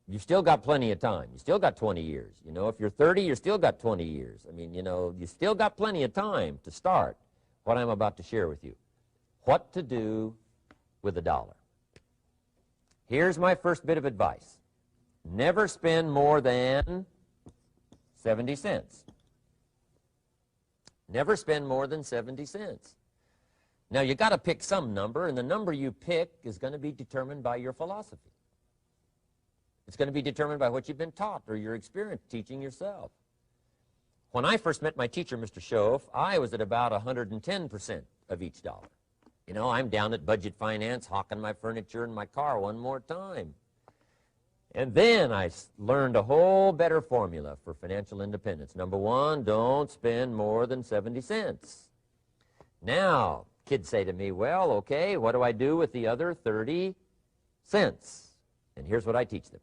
you've still got plenty of time. You still got 20 years. If you're 30, you still got 20 years. I mean, you still got plenty of time to start what I'm about to share with you. What to do with a dollar. Here's my first bit of advice. Never spend more than 70 cents. Never spend more than 70 cents. Now, you got to pick some number, and the number you pick is going to be determined by your philosophy. It's going to be determined by what you've been taught or your experience teaching yourself. When I first met my teacher, Mr. Schoaf, I was at about 110% of each dollar. I'm down at budget finance, hawking my furniture and my car one more time. And then I learned a whole better formula for financial independence. Number one, don't spend more than 70 cents. Now, kids say to me, well, okay, what do I do with the other 30 cents? And here's what I teach them.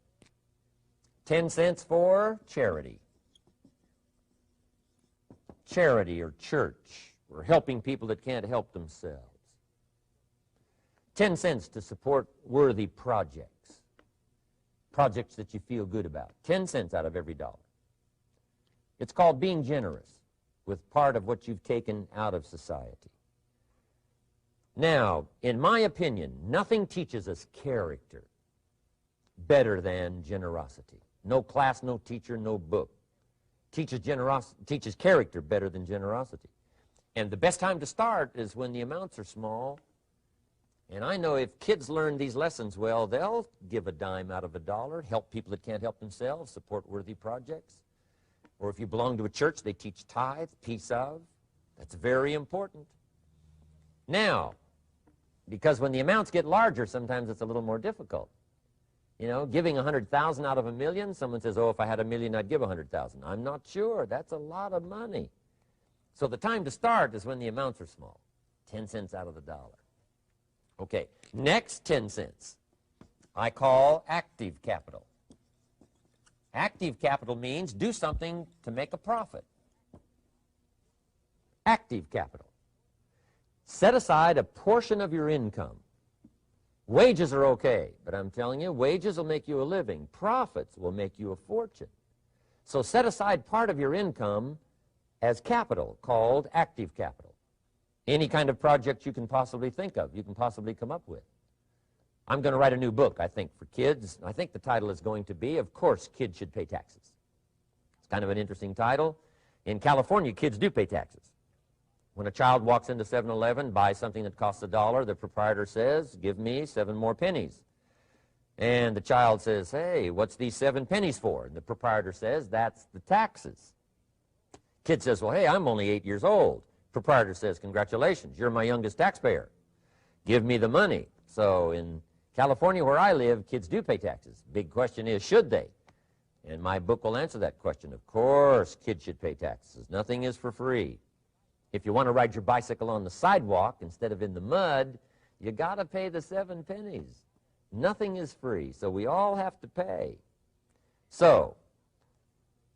10 cents for charity. Charity or church, or helping people that can't help themselves. 10 cents to support worthy projects. Projects that you feel good about. 10 cents out of every dollar. It's called being generous with part of what you've taken out of society. Now, in my opinion, nothing teaches us character better than generosity. No class, no teacher, no book teaches character better than generosity. And the best time to start is when the amounts are small. And I know if kids learn these lessons well, they'll give a dime out of a dollar, help people that can't help themselves, support worthy projects. Or if you belong to a church, they teach tithe, piece of. That's very important. Now, because when the amounts get larger, sometimes it's a little more difficult. You know, giving 100,000 out of a million, someone says, oh, if I had a million, I'd give 100,000. I'm not sure. That's a lot of money. So the time to start is when the amounts are small, 10 cents out of the dollar. Okay, next 10 cents I call active capital. Active capital means do something to make a profit. Active capital. Set aside a portion of your income. Wages are okay, but I'm telling you, wages will make you a living. Profits will make you a fortune. So set aside part of your income as capital, called active capital. Any kind of project you can possibly think of, you can possibly come up with. I'm going to write a new book, I think, for kids. I think the title is going to be, Of Course Kids Should Pay Taxes. It's kind of an interesting title. In California, kids do pay taxes. When a child walks into 7-Eleven, buys something that costs $1, the proprietor says, give me 7 more pennies. And the child says, hey, what's these 7 pennies for? And the proprietor says, that's the taxes. Kid says, well, hey, I'm only 8 years old. Proprietor says, congratulations, you're my youngest taxpayer. Give me the money. So in California, where I live, kids do pay taxes. Big question is, should they? And my book will answer that question. Of course, kids should pay taxes. Nothing is for free. If you want to ride your bicycle on the sidewalk instead of in the mud, you got to pay the 7 pennies. Nothing is free, so we all have to pay. So,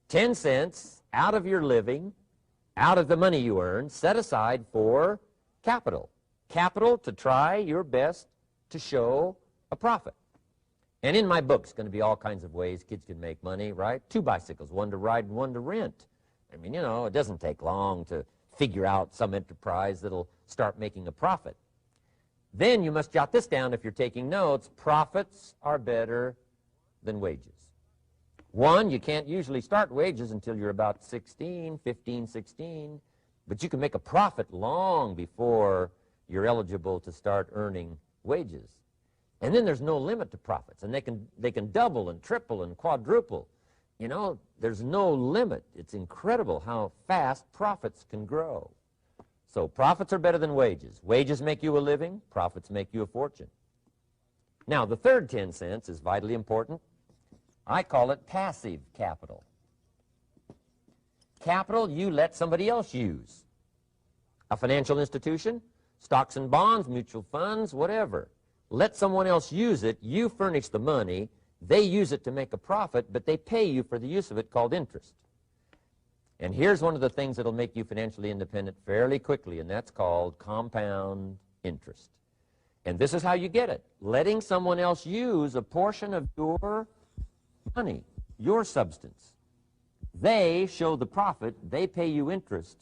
10 cents out of your living, out of the money you earn, set aside for capital. Capital to try your best to show a profit. And in my book, it's going to be all kinds of ways kids can make money, right? 2 bicycles, one to ride and one to rent. I mean, you know, it doesn't take long to figure out some enterprise that'll start making a profit. Then you must jot this down if you're taking notes. Profits are better than wages. 1, you can't usually start wages until you're about 16, 15, 16, but you can make a profit long before you're eligible to start earning wages. And then there's no limit to profits, and they can double and triple and quadruple. You know, there's no limit. It's incredible how fast profits can grow. So profits are better than wages. Wages make you a living. Profits make you a fortune. Now, the third 10 cents is vitally important. I call it passive capital. Capital you let somebody else use. A financial institution, stocks and bonds, mutual funds, whatever. Let someone else use it. You furnish the money. They use it to make a profit, but they pay you for the use of it, called interest. And here's one of the things that will make you financially independent fairly quickly, and that's called compound interest. And this is how you get it. Letting someone else use a portion of your money, your substance. They show the profit, they pay you interest.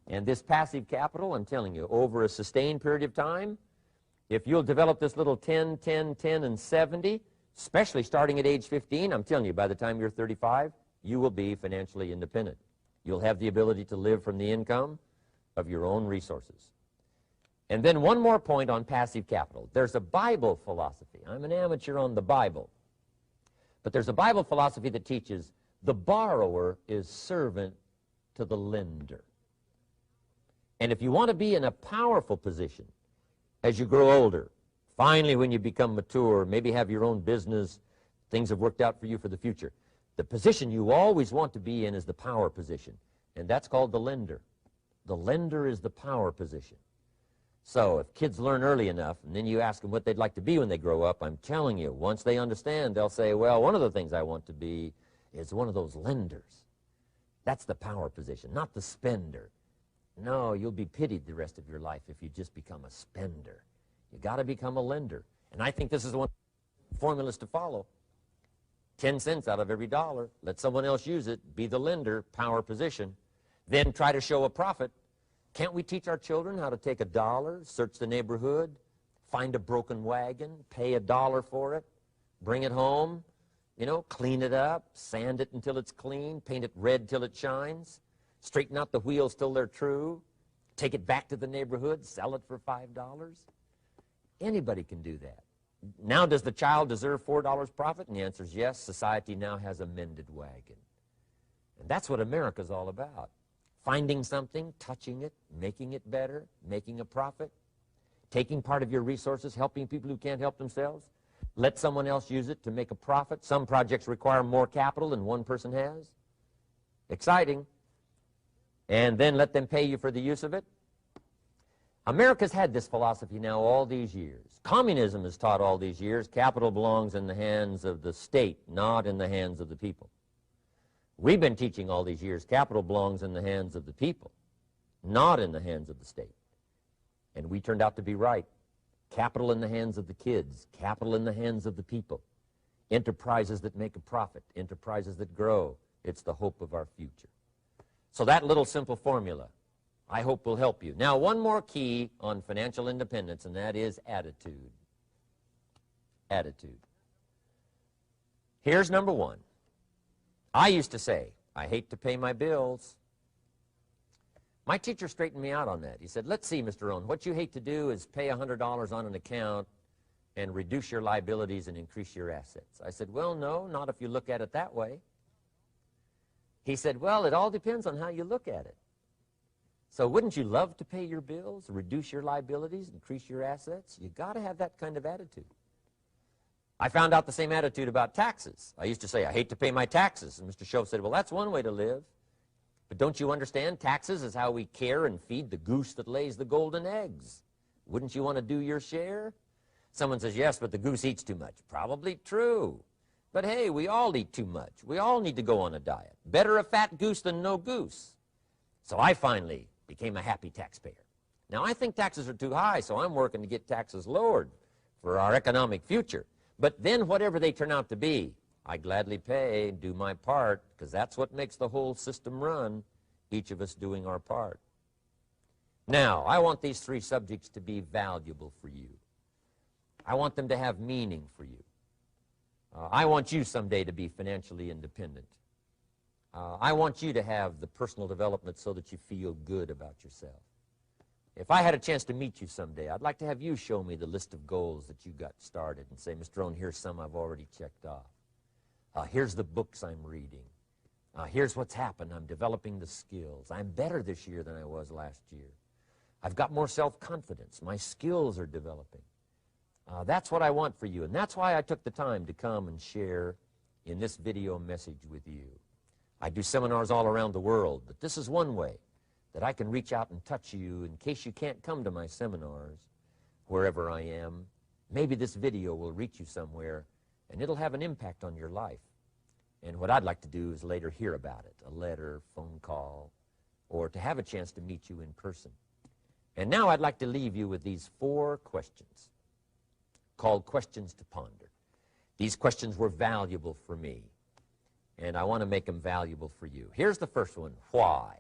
And this passive capital, I'm telling you, over a sustained period of time, if you'll develop this little 10, 10, 10, and 70, especially starting at age 15, I'm telling you, by the time you're 35, you will be financially independent. You'll have the ability to live from the income of your own resources. And then one more point on passive capital. There's a Bible philosophy. I'm an amateur on the Bible. But there's a Bible philosophy that teaches the borrower is servant to the lender. And if you want to be in a powerful position as you grow older, finally when you become mature, maybe have your own business, things have worked out for you for the future, the position you always want to be in is the power position. And that's called the lender. The lender is the power position. So if kids learn early enough, and then you ask them what they'd like to be when they grow up, I'm telling you, once they understand, they'll say, well, one of the things I want to be is one of those lenders. That's the power position, not the spender. No, you'll be pitied the rest of your life if you just become a spender. You got to become a lender. And I think this is one of the formulas to follow. 10 cents out of every dollar. Let someone else use it. Be the lender, power position. Then try to show a profit. Can't we teach our children how to take $1, search the neighborhood, find a broken wagon, pay $1 for it, bring it home, you know, clean it up, sand it until it's clean, paint it red till it shines, straighten out the wheels till they're true, take it back to the neighborhood, sell it for $5? Anybody can do that. Now, does the child deserve $4 profit? And the answer is yes. Society now has a mended wagon. And that's what America's all about. Finding something, touching it, making it better, making a profit, taking part of your resources, helping people who can't help themselves. Let someone else use it to make a profit. Some projects require more capital than one person has. Exciting. And then let them pay you for the use of it. America's had this philosophy now all these years. Communism has taught all these years capital belongs in the hands of the state, not in the hands of the people. We've been teaching all these years capital belongs in the hands of the people, not in the hands of the state. And we turned out to be right. Capital in the hands of the kids, capital in the hands of the people. Enterprises that make a profit, enterprises that grow. It's the hope of our future. So that little simple formula, I hope, will help you. Now, one more key on financial independence, and that is attitude. Attitude. Here's number one. I used to say, I hate to pay my bills. My teacher straightened me out on that. He said, let's see, Mr. Rohn, what you hate to do is pay $100 on an account and reduce your liabilities and increase your assets. I said, well, no, not if you look at it that way. He said, well, it all depends on how you look at it. So wouldn't you love to pay your bills, reduce your liabilities, increase your assets? You got to have that kind of attitude. I found out the same attitude about taxes. I used to say, I hate to pay my taxes. And Mr. Shove said, well, that's one way to live. But don't you understand? Taxes is how we care and feed the goose that lays the golden eggs. Wouldn't you want to do your share? Someone says, yes, but the goose eats too much. Probably true. But hey, we all eat too much. We all need to go on a diet. Better a fat goose than no goose. So I finally became a happy taxpayer. Now, I think taxes are too high, so I'm working to get taxes lowered for our economic future. But then whatever they turn out to be, I gladly pay and do my part, because that's what makes the whole system run, each of us doing our part. Now, I want these three subjects to be valuable for you. I want them to have meaning for you. I want you someday to be financially independent. I want you to have the personal development so that you feel good about yourself. If I had a chance to meet you someday, I'd like to have you show me the list of goals that you got started and say, Mr. Rohn, here's some I've already checked off. Here's the books I'm reading. Here's what's happened. I'm developing the skills. I'm better this year than I was last year. I've got more self-confidence. My skills are developing. That's what I want for you, and that's why I took the time to come and share in this video message with you. I do seminars all around the world, but this is one way that I can reach out and touch you in case you can't come to my seminars wherever I am. Maybe this video will reach you somewhere, and it'll have an impact on your life. And what I'd like to do is later hear about it, a letter, phone call, or to have a chance to meet you in person. And now I'd like to leave you with these 4 questions called questions to ponder. These questions were valuable for me, and I want to make them valuable for you. Here's the first one, why?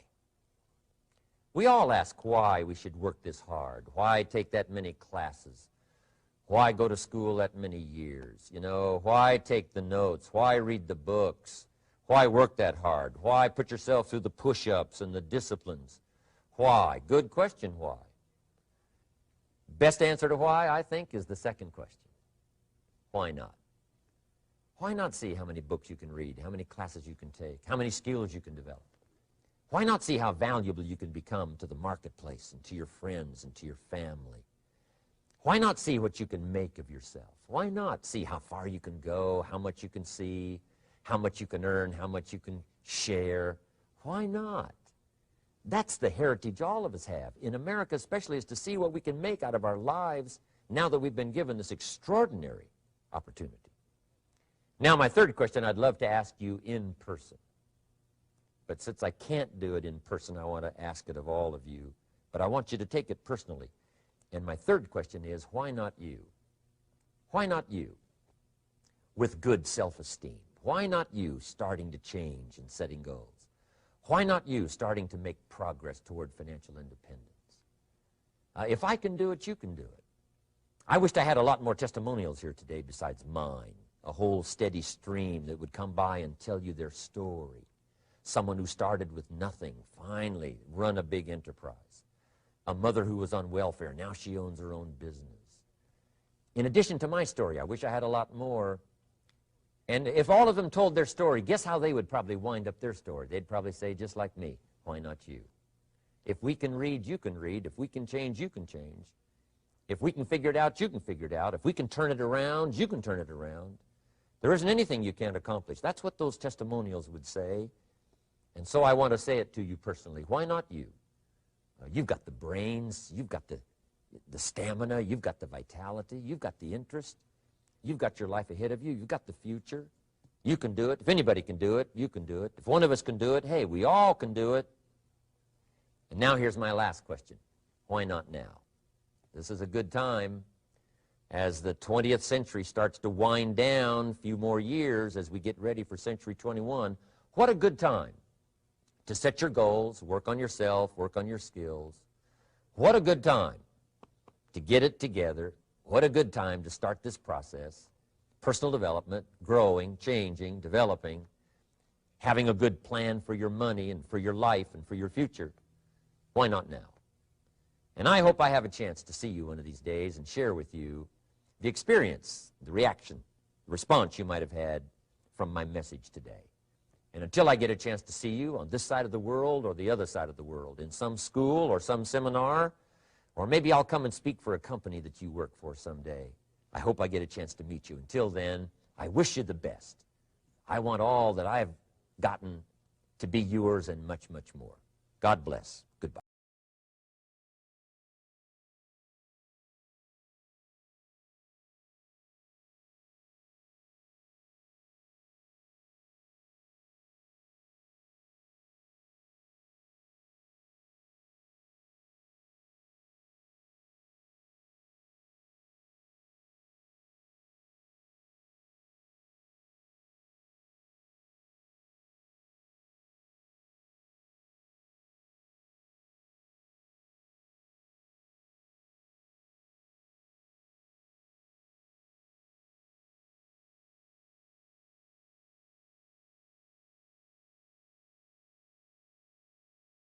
We all ask why we should work this hard, why take that many classes, why go to school that many years, you know, why take the notes, why read the books, why work that hard, why put yourself through the push-ups and the disciplines, why? Good question, why? Best answer to why, I think, is the second question. Why not? Why not see how many books you can read, how many classes you can take, how many skills you can develop? Why not see how valuable you can become to the marketplace and to your friends and to your family? Why not see what you can make of yourself? Why not see how far you can go, how much you can see, how much you can earn, how much you can share? Why not? That's the heritage all of us have, in America especially, is to see what we can make out of our lives now that we've been given this extraordinary opportunity. Now, my third question I'd love to ask you in person. But since I can't do it in person, I want to ask it of all of you. But I want you to take it personally. And my third question is, why not you? Why not you with good self-esteem? Why not you starting to change and setting goals? Why not you starting to make progress toward financial independence? If I can do it, you can do it. I wished I had a lot more testimonials here today besides mine, a whole steady stream that would come by and tell you their story. Someone who started with nothing, finally run a big enterprise. A mother who was on welfare, now she owns her own business. in addition to my story. I wish I had a lot more. And if all of them told their story, guess how they would probably wind up their story? They'd probably say, just like me, why not you? If we can read, you can read. If we can change, you can change. If we can figure it out, you can figure it out. If we can turn it around, you can turn it around. There isn't anything you can't accomplish. That's what those testimonials would say. And so I want to say it to you personally. Why not you? You've got the brains. You've got the stamina. You've got the vitality. You've got the interest. You've got your life ahead of you. You've got the future. You can do it. If anybody can do it, you can do it. If one of us can do it, hey, we all can do it. And now here's my last question. Why not now? This is a good time as the 20th century starts to wind down, a few more years as we get ready for century 21. What a good time to set your goals, work on yourself, work on your skills. What a good time to get it together. What a good time to start this process. Personal development, growing, changing, developing, having a good plan for your money and for your life and for your future. Why not now? And I hope I have a chance to see you one of these days and share with you the experience, the reaction, the response you might have had from my message today. And until I get a chance to see you on this side of the world or the other side of the world, in some school or some seminar, or maybe I'll come and speak for a company that you work for someday, I hope I get a chance to meet you. Until then, I wish you the best. I want all that I've gotten to be yours and much, much more. God bless. Goodbye.